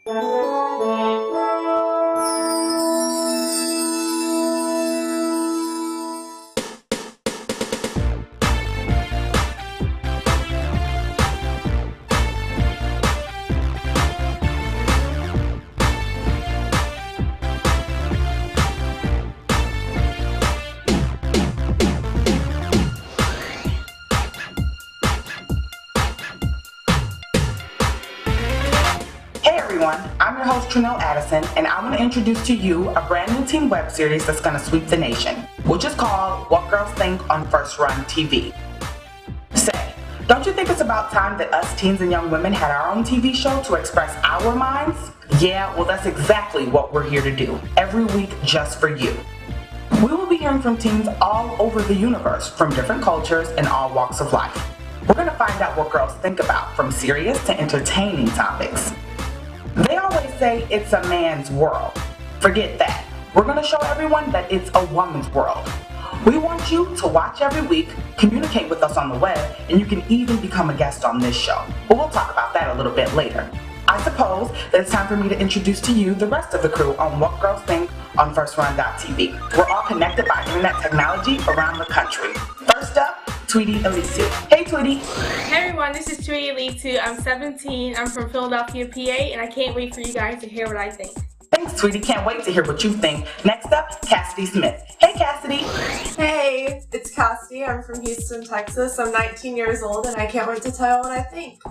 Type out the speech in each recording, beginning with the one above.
Hey everyone, I'm your host Trinell Addison, and I'm going to introduce to you a brand new teen web series that's going to sweep the nation, which is called What Girls Think on First Run TV. Say, don't you think it's about time that us teens and young women had our own TV show to express our minds? Yeah, well that's exactly what we're here to do, every week just for you. We will be hearing from teens all over the universe, from different cultures and all walks of life. We're going to find out what girls think about, from serious to entertaining topics. They always say it's a man's world. Forget that. We're going to show everyone that it's a woman's world. We want you to watch every week, communicate with us on the web, and you can even become a guest on this show. But we'll talk about that a little bit later. I suppose that it's time for me to introduce to you the rest of the crew on What Girls Think on FirstRun.tv. We're all connected by internet technology around the country. First up, Tweety Elisu. Hey Tweety. Hey everyone, this is Tweety Elisu. I'm 17, I'm from Philadelphia, PA, and I can't wait for you guys to hear what I think. Thanks Tweety, can't wait to hear what you think. Next up, Cassidy Smith. Hey Cassidy. Hey, it's Cassidy. I'm from Houston, Texas. I'm 19 years old and I can't wait to tell you what I think.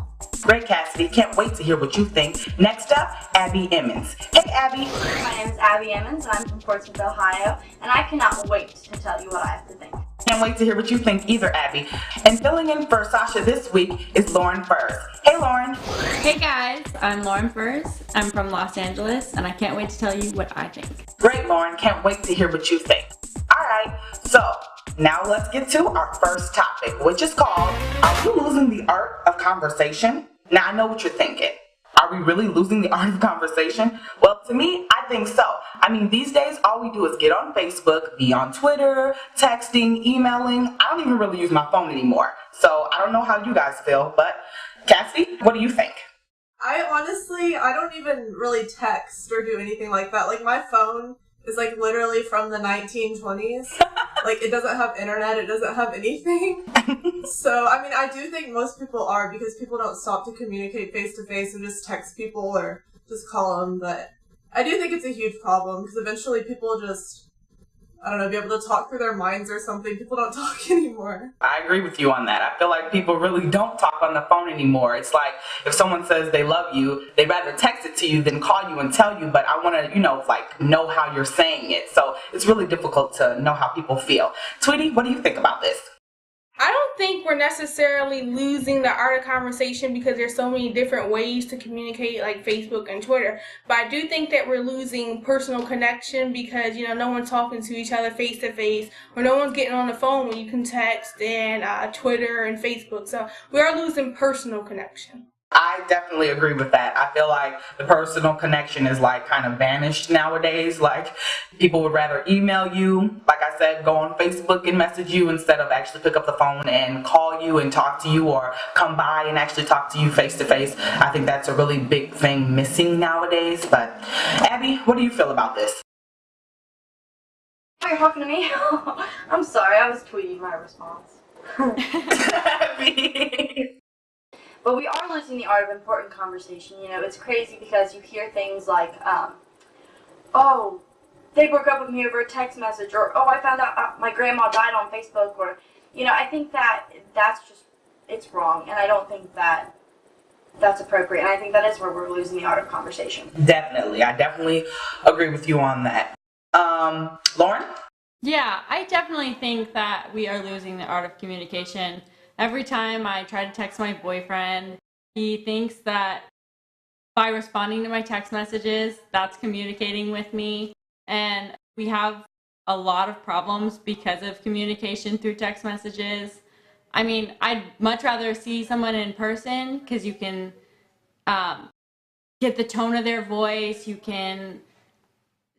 Great Cassidy, can't wait to hear what you think. Next up, Abby Emmons. Hey Abby. My name is Abby Emmons and I'm from Portsmouth, Ohio, and I cannot wait to tell you what I have to think. Can't wait to hear what you think either, Abby. And filling in for Sasha this week is Lauren Furs. Hey Lauren. Hey guys, I'm Lauren Furs. I'm from Los Angeles and I can't wait to tell you what I think. Great Lauren, can't wait to hear what you think. Alright, so now let's get to our first topic, which is called, are we losing the art of conversation? Now I know what you're thinking. Are we really losing the art of conversation? Well, to me, I think so. I mean, these days, all we do is get on Facebook, be on Twitter, texting, emailing. I don't even really use my phone anymore. So I don't know how you guys feel, but Cassie, what do you think? I don't even really text or do anything like that. Like, my phone is, like, literally from the 1920s. Like, it doesn't have internet, it doesn't have anything. So, I mean, I do think most people are, because people don't stop to communicate face-to-face and just text people or just call them, but I do think it's a huge problem, because eventually people just, I don't know, be able to talk through their minds or something. People don't talk anymore. I agree with you on that. I feel like people really don't talk on the phone anymore. It's like if someone says they love you, they'd rather text it to you than call you and tell you, but I want to, know how you're saying it. So it's really difficult to know how people feel. Tweety, what do you think about this? I don't think we're necessarily losing the art of conversation because there's so many different ways to communicate, like Facebook and Twitter. But I do think that we're losing personal connection because, no one's talking to each other face to face, or no one's getting on the phone when you can text and Twitter and Facebook. So we are losing personal connection. I definitely agree with that. I feel like the personal connection is like kind of vanished nowadays. Like people would rather email you, like I said, go on Facebook and message you instead of actually pick up the phone and call you and talk to you or come by and actually talk to you face to face. I think that's a really big thing missing nowadays. But Abby, what do you feel about this? Are you talking to me? I'm sorry, I was tweeting my response. Abby. But we are losing the art of important conversation. It's crazy because you hear things like, oh, they broke up with me over a text message, or, oh, I found out my grandma died on Facebook, or, I think it's wrong, and I don't think that's appropriate, and I think that is where we're losing the art of conversation. Definitely. I definitely agree with you on that. Lauren? Yeah, I definitely think that we are losing the art of communication. Every time I try to text my boyfriend, he thinks that by responding to my text messages, that's communicating with me. And we have a lot of problems because of communication through text messages. I mean, I'd much rather see someone in person because you can get the tone of their voice. You can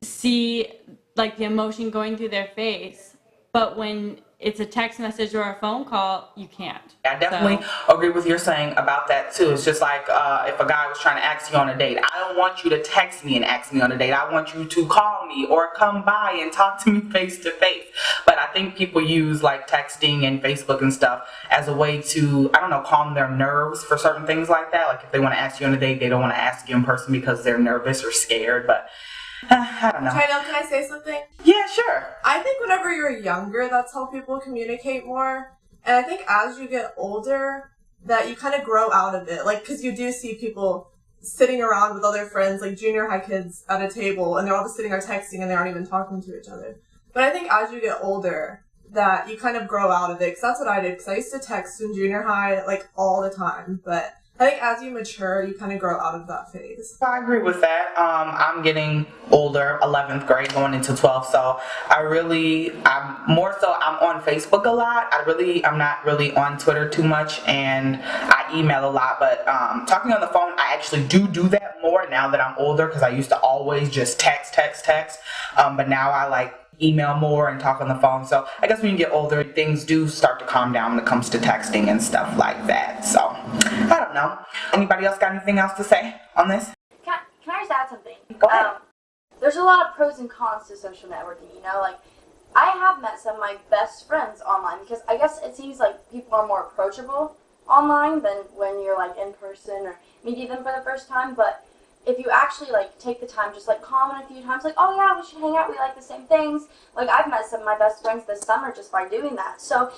see like the emotion going through their face. But when it's a text message or a phone call, you can't. I definitely agree with your saying about that too. It's just like if a guy was trying to ask you on a date, I don't want you to text me and ask me on a date. I want you to call me or come by and talk to me face to face. But I think people use like texting and Facebook and stuff as a way to, I don't know, calm their nerves for certain things like that. Like if they want to ask you on a date, they don't want to ask you in person because they're nervous or scared. But I don't know. China, can I say something? Yeah, sure. I think whenever you're younger, that's how people communicate more. And I think as you get older, that you kind of grow out of it. Like, because you do see people sitting around with other friends, like junior high kids at a table, and they're all just sitting there texting and they aren't even talking to each other. But I think as you get older, that you kind of grow out of it. Because that's what I did. Because I used to text in junior high, like, all the time. But I think as you mature, you kind of grow out of that phase. I agree with that. I'm getting older, 11th grade, going into 12th, so I'm on Facebook a lot. I'm not really on Twitter too much, and I email a lot, but talking on the phone, I actually do that more now that I'm older, because I used to always just text, but now I like email more and talk on the phone. So I guess when you get older, things do start to calm down when it comes to texting and stuff like that. So I don't know. Anybody else got anything else to say on this? Can I just add something? Go ahead. There's a lot of pros and cons to social networking, you know, like I have met some of my best friends online because I guess it seems like people are more approachable online than when you're like in person or meeting them for the first time. But if you actually like take the time, just like comment a few times, like, oh yeah, we should hang out, we like the same things. Like I've met some of my best friends this summer just by doing that. So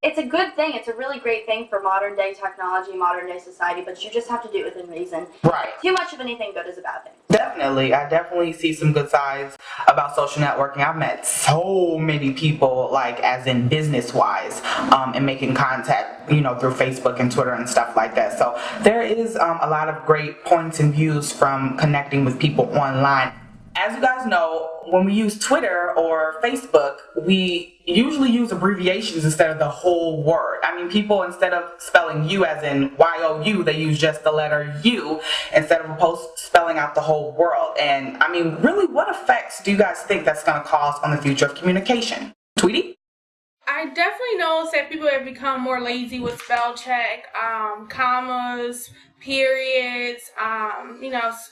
it's a good thing. It's a really great thing for modern day technology, modern day society, but you just have to do it within reason. Right. Too much of anything good is a bad thing. Definitely. I definitely see some good sides about social networking. I've met so many people, like as in business wise, and making contact, you know, through Facebook and Twitter and stuff like that. So there is a lot of great points and views from connecting with people online. As you guys know, when we use Twitter or Facebook, we usually use abbreviations instead of the whole word. I mean, people, instead of spelling you as in Y-O-U, they use just the letter U instead of spelling out the whole world. And I mean, really, what effects do you guys think that's going to cause on the future of communication? Tweety? I definitely noticed that people have become more lazy with spell check, commas, periods,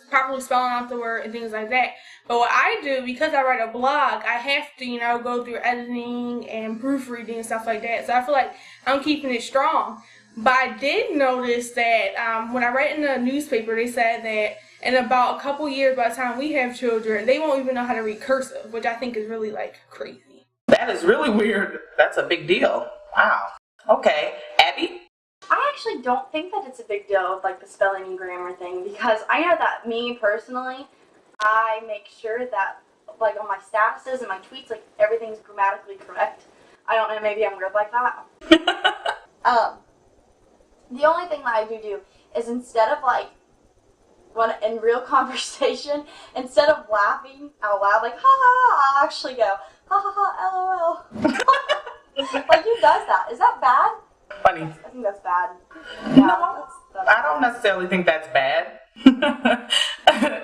properly spelling out the word and things like that. But what I do, because I write a blog, I have to, go through editing and proofreading and stuff like that. So I feel like I'm keeping it strong. But I did notice that when I write in the newspaper, they said that in about a couple years, by the time we have children, they won't even know how to read cursive, which I think is really, crazy. That is really weird. That's a big deal. Wow. Okay. Abby? I actually don't think that it's a big deal with the spelling and grammar thing, because I know that me personally, I make sure that on my statuses and my tweets, everything's grammatically correct. I don't know, maybe I'm weird like that. The only thing that I do is instead of when in real conversation, instead of laughing out loud ha ha, I'll actually go ha ha ha LOL. Who does that? Is that bad? Funny. I think that's bad. No, I don't necessarily think that's bad.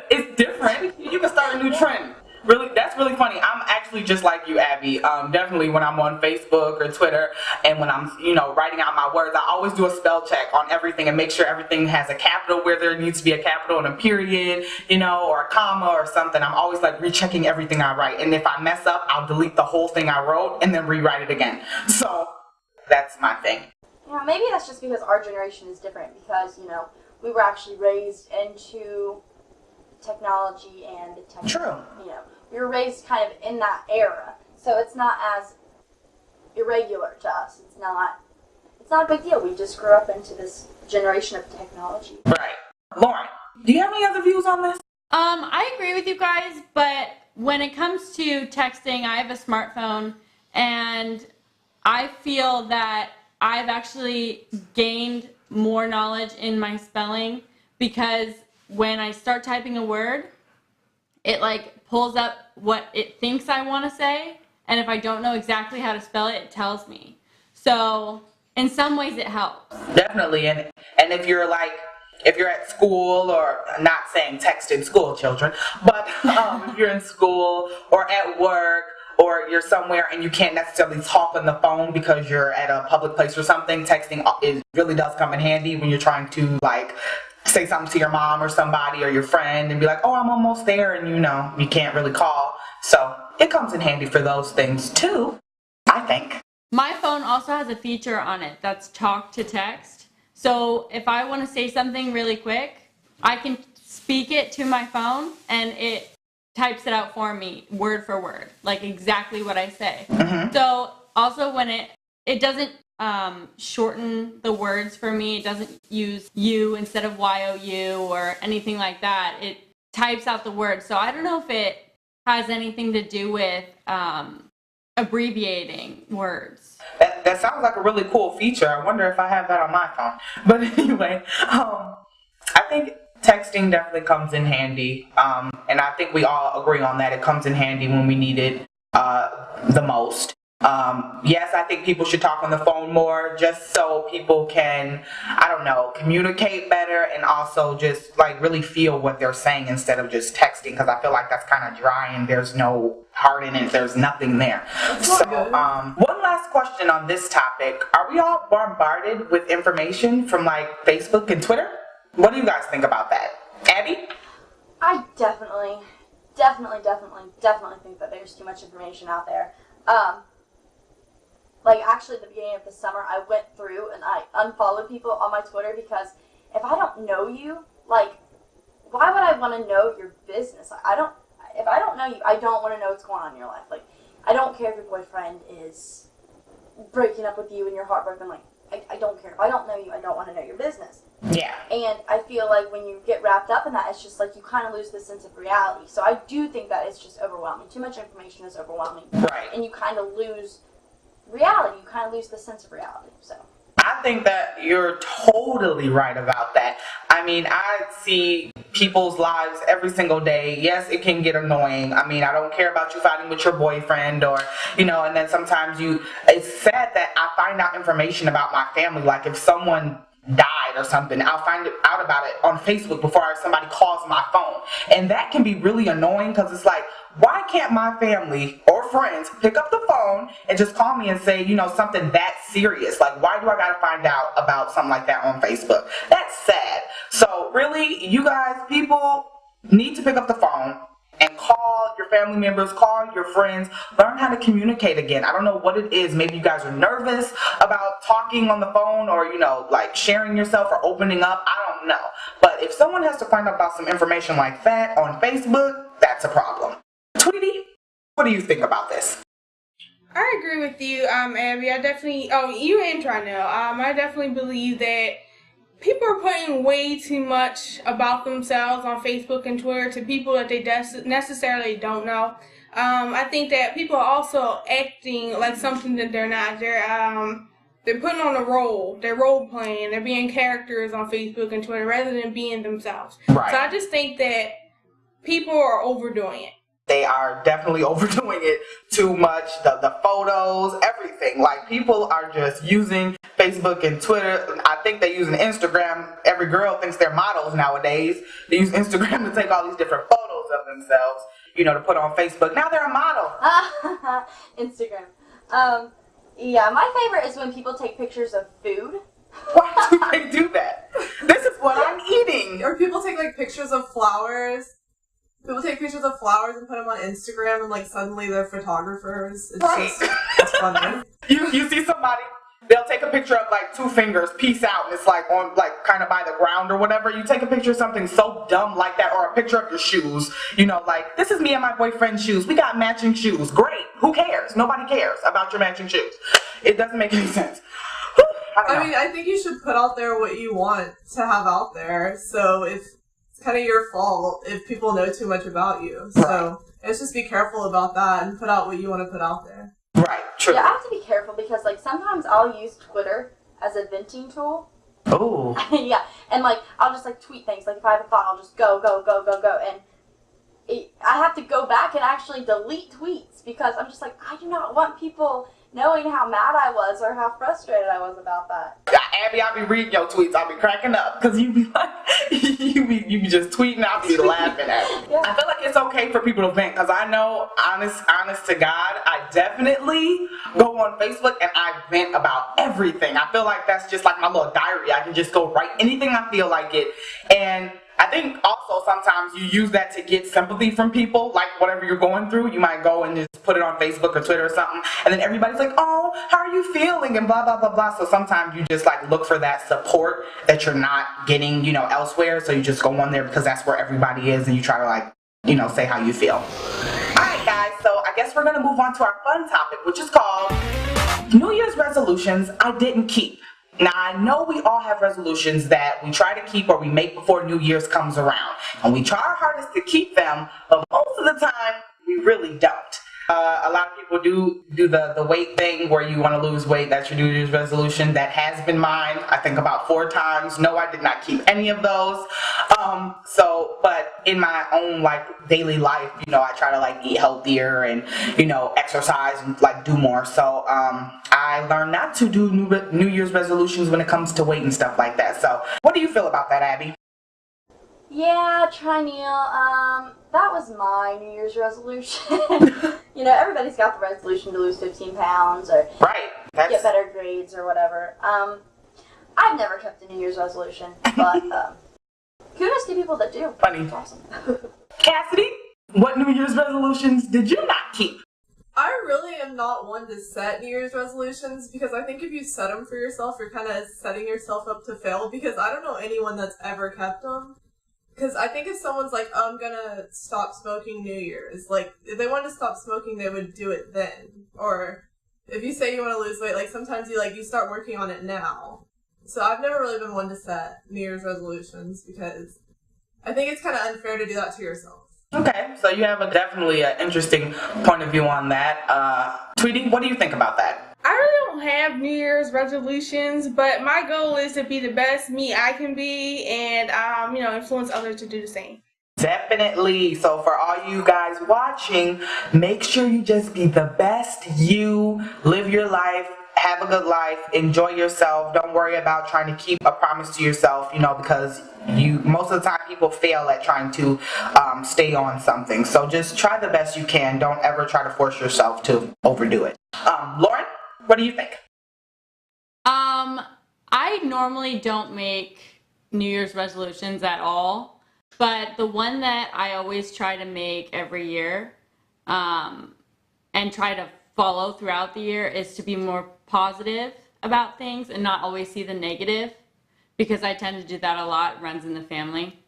It's different. You can start a new trend. Really, that's really funny. I'm actually just like you, Abby. Definitely when I'm on Facebook or Twitter and when I'm, writing out my words, I always do a spell check on everything and make sure everything has a capital where there needs to be a capital and a period, or a comma or something. I'm always rechecking everything I write. And if I mess up, I'll delete the whole thing I wrote and then rewrite it again. So that's my thing. Yeah, maybe that's just because our generation is different because, we were actually raised into technology and tech. True. We were raised kind of in that era, so it's not as irregular to us. It's not a big deal. We just grew up into this generation of technology. Right. Lauren, do you have any other views on this? I agree with you guys, but when it comes to texting, I have a smartphone, and I feel that I've actually gained more knowledge in my spelling because when I start typing a word, it pulls up what it thinks I want to say, and if I don't know exactly how to spell it, it tells me. So in some ways it helps. Definitely, and if you're at school, or not saying text in school, children, but if you're in school or at work, or you're somewhere and you can't necessarily talk on the phone because you're at a public place or something, texting it really does come in handy when you're trying to like say something to your mom or somebody or your friend and be like, oh, I'm almost there, and you can't really call. So it comes in handy for those things too, I think. My phone also has a feature on it that's talk to text. So if I want to say something really quick, I can speak it to my phone and it types it out for me word for word, like exactly what I say. Mm-hmm. So also when it doesn't shorten the words for me, it doesn't use you instead of YOU or anything like that. It types out the words. So I don't know if it has anything to do with abbreviating words. That sounds like a really cool feature. I wonder if I have that on my phone. But anyway, I think texting definitely comes in handy. And I think we all agree on that. It comes in handy when we need it the most. Yes, I think people should talk on the phone more just so people can, communicate better and also just like really feel what they're saying instead of just texting, because I feel like that's kind of dry and there's no heart in it. There's nothing there. So, one last question on this topic. Are we all bombarded with information from like Facebook and Twitter? What do you guys think about that? Abby? I definitely think that there's too much information out there. Actually, at the beginning of the summer, I went through and I unfollowed people on my Twitter because if I don't know you, why would I want to know your business? If I don't know you, I don't want to know what's going on in your life. I don't care if your boyfriend is breaking up with you and you're heartbroken. I don't care. If I don't know you, I don't want to know your business. Yeah. And I feel like when you get wrapped up in that, it's just you kind of lose the sense of reality. So I do think that it's just overwhelming. Too much information is overwhelming. Right. And you kind of lose reality. You kind of lose the sense of reality. So I think that you're totally right about that. I mean, I see people's lives every single day. Yes, it can get annoying. I mean, I don't care about you fighting with your boyfriend or, and then sometimes it's sad that I find out information about my family. Like if someone died or something, I'll find out about it on Facebook before somebody calls my phone. And that can be really annoying because it's like, why can't my family or friends pick up the phone and just call me and say, something that serious? Like, why do I gotta find out about something like that on Facebook? That's sad. So really, you guys, people need to pick up the phone and call your family members, call your friends, learn how to communicate again. I don't know what it is. Maybe you guys are nervous about talking on the phone or, sharing yourself or opening up. I don't know. But if someone has to find out about some information like that on Facebook, that's a problem. Tweety, what do you think about this? I agree with you, Abby. You and Trinell. I definitely believe that people are putting way too much about themselves on Facebook and Twitter to people that they necessarily don't know. I think that people are also acting like something that they're not. They're putting on a role. They're role playing. They're being characters on Facebook and Twitter rather than being themselves. Right. So I just think that people are overdoing it. They are definitely overdoing it too much. The photos, everything. Like, people are just using Facebook and Twitter. I think they're using Instagram. Every girl thinks they're models nowadays. They use Instagram to take all these different photos of themselves, to put on Facebook. Now they're a model. Instagram. Yeah, my favorite is when people take pictures of food. Why do they do that? This is what I'm eating. Or people take pictures of flowers. People take pictures of flowers and put them on Instagram, and suddenly they're photographers. It's funny. You see somebody, they'll take a picture of 2 fingers, peace out, and it's on kind of by the ground or whatever. You take a picture of something so dumb like that, or a picture of your shoes. This is me and my boyfriend's shoes. We got matching shoes. Great. Who cares? Nobody cares about your matching shoes. It doesn't make any sense. I think you should put out there what you want to have out there. So it's kind of your fault if people know too much about you. So let's just be careful about that and put out what you want to put out there. Right, true. Yeah, I have to be careful because sometimes I'll use Twitter as a venting tool. Oh. Yeah, and I'll just tweet things. If I have a thought, I'll just go, and I have to go back and actually delete tweets because I'm just I do not want people knowing how mad I was or how frustrated I was about that. Abby, I'll be reading your tweets. I'll be cracking up because you be like, you be just tweeting. I'll be laughing at it. Yeah. I feel like it's okay for people to vent because I know, honest to God, I definitely go on Facebook and I vent about everything. I feel like that's just like my little diary. I can just go write anything I feel like it. And I think also sometimes you use that to get sympathy from people, like whatever you're going through. You might go and just put it on Facebook or Twitter or something, and then everybody's like, oh, how are you feeling? And blah, blah, blah, blah. So sometimes you just like look for that support that you're not getting, you know, elsewhere. So you just go on there because that's where everybody is and you try to like, you know, say how you feel. All right, guys. So I guess we're going to move on to our fun topic, which is called New Year's resolutions I didn't keep. Now, I know we all have resolutions that we try to keep or we make before New Year's comes around. And we try our hardest to keep them, but most of the time, we really don't. A lot of people do the weight thing where you want to lose weight. That's your New Year's resolution. That has been mine, I think about 4 times. No, I did not keep any of those. But in my own like daily life, you know, I try to like eat healthier and, you know, exercise and like do more. So I learned not to do New Year's resolutions when it comes to weight and stuff like that. So what do you feel about that, Abby? Yeah, Trineal, that was my New Year's resolution. You know, everybody's got the resolution to lose 15 pounds or get better grades or whatever. I've never kept a New Year's resolution, but kudos to people that do. Funny. It's awesome. Cassidy, what New Year's resolutions did you not keep? I really am not one to set New Year's resolutions because I think if you set them for yourself, you're kind of setting yourself up to fail because I don't know anyone that's ever kept them. Because I think if someone's like, oh, I'm gonna stop smoking New Year's, like, if they wanted to stop smoking, they would do it then. Or if you say you want to lose weight, like, sometimes you start working on it now. So I've never really been one to set New Year's resolutions because I think it's kind of unfair to do that to yourself. Okay, so you have definitely an interesting point of view on that. Tweety, what do you think about that? I really don't have New Year's resolutions, but my goal is to be the best me I can be and, you know, influence others to do the same. Definitely. So for all you guys watching, make sure you just be the best you, live your life, have a good life, enjoy yourself. Don't worry about trying to keep a promise to yourself, you know, because most of the time people fail at trying to stay on something. So just try the best you can. Don't ever try to force yourself to overdo it. Lauren, what do you think? I normally don't make New Year's resolutions at all, but the one that I always try to make every year and try to follow throughout the year is to be more positive about things and not always see the negative, because I tend to do that a lot. It runs in the family.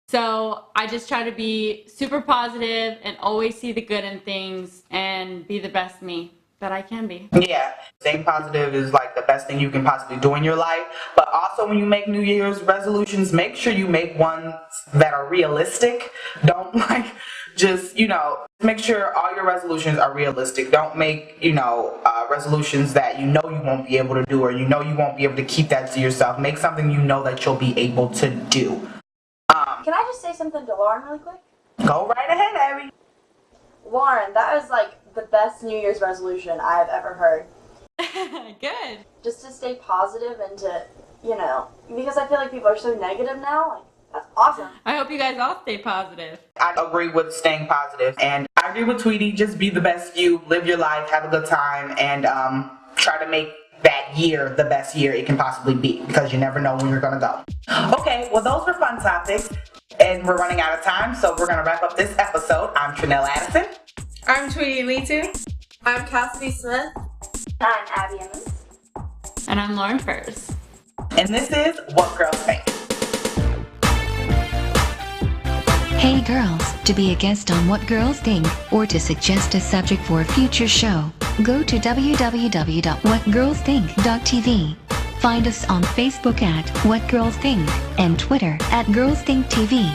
So I just try to be super positive and always see the good in things and be the best me that I can be. Yeah, staying positive is like the best thing you can possibly do in your life. But also when you make New Year's resolutions, make sure you make ones that are realistic. Don't like just, you know, make sure all your resolutions are realistic. Don't make, you know, resolutions that you know you won't be able to do or you know you won't be able to keep that to yourself. Make something you know that you'll be able to do. Can I just say something to Lauren really quick? Go right ahead, Abby. Lauren, that was like the best New Year's resolution I've ever heard. Good. Just to stay positive and to, you know, because I feel like people are so negative now. Like, that's awesome. I hope you guys all stay positive. I agree with staying positive, and I agree with Tweety. Just be the best you, live your life, have a good time, and try to make that year the best year it can possibly be, because you never know when you're gonna go. Okay, well those were fun topics, and we're running out of time, so we're gonna wrap up this episode. I'm Trinell Addison. I'm Tweety Leeton. I'm Cassidy Smith. I'm Abby Emmons. And I'm Lauren Furs. And this is What Girls Think. Hey girls, to be a guest on What Girls Think, or to suggest a subject for a future show, go to www.whatgirlsthink.tv. Find us on Facebook at What Girls Think and Twitter at Girls Think TV.